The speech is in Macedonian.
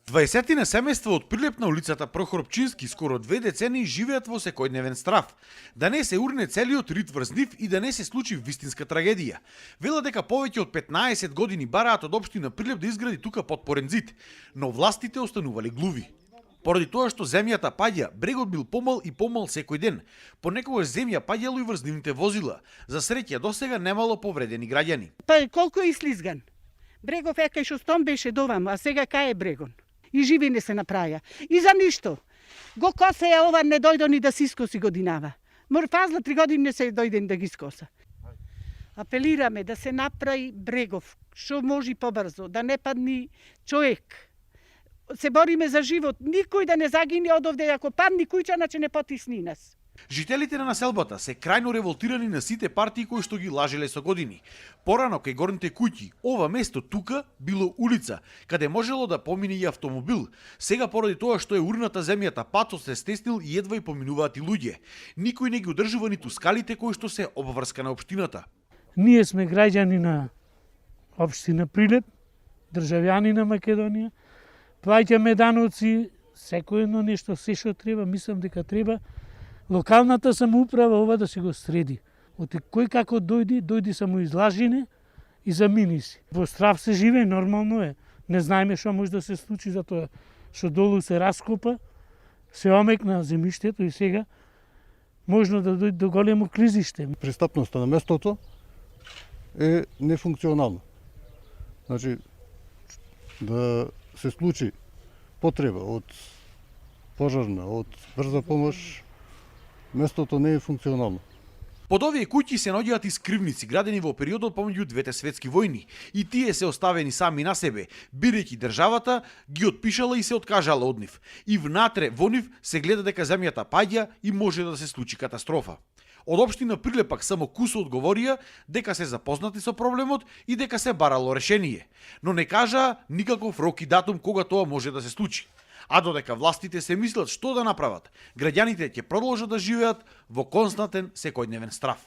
20 семејства од Прилеп на улицата Прохоропчински скоро 2 децении живеат во секојдневен страв. Да не се урне целиот рит врз нив и да не се случи вистинска трагедија. Велат дека повеќе од 15 години бараат од општина Прилеп да изгради тука потпорен зид, но властите останувале глуви. Поради тоа што земјата паѓа, брегот бил помал и помал секој ден. Понекогаш земја паѓало и врз нивните возила. За среќа досега немало повредени граѓани. Па колку е слизган? Брегов е кај што стом беше довам, а сега кај е брегон? И живи не се направија. И за ништо. Го косе ова не дојде ни да си искоси годинава. Фазла 3 години не се дојде ни да ги скоса. Апелираме да се направи брегов, што може побрзо, да не падни човек. Се бориме за живот, никој да не загине од овде, ако падни куќа, значи не потисни нас. Жителите на населбата се крајно револтирани на сите партии кои што ги лажеле со години. Порано кај горните куќи, ова место тука било улица, каде можело да помине и автомобил. Сега поради тоа што е урната земјата, патот се стеснил и едва и поминуваат и луѓе. Никој не ги одржува ниту скалите кои што се обврска на општината. Ние сме граѓани на општина Прилеп, државјани на Македонија, плаќаме даноци, секој едно нешто, се што треба, мислам дека треба локалната самоуправа ова да се го среди. Оти кој како дојди само излажине и замини си. Во страв се живее, нормално е. Не знаеме што може да се случи, затоа што долу се раскопа, се омекна земјиштето и сега можно да дојде до големо клизиште. Пристапноста на местото е нефункционална. Значи, да се случи потреба од пожарна, од брза помош, местото не е функционално. Под овие куќи се наоѓаат и скривници градени во периодот помеѓу двете светски војни, и тие се оставени сами на себе, бидејќи државата ги отпишала и се откажала од нив. И внатре во нив се гледа дека земјата паѓа и може да се случи катастрофа. Од општина Прилеп пак само кусо одговорија дека се запознати со проблемот и дека се барало решение, но не кажа никаков рок и датум кога тоа може да се случи. А додека властите се мислат што да направат, граѓаните ќе продолжат да живеат во константен секојдневен страв.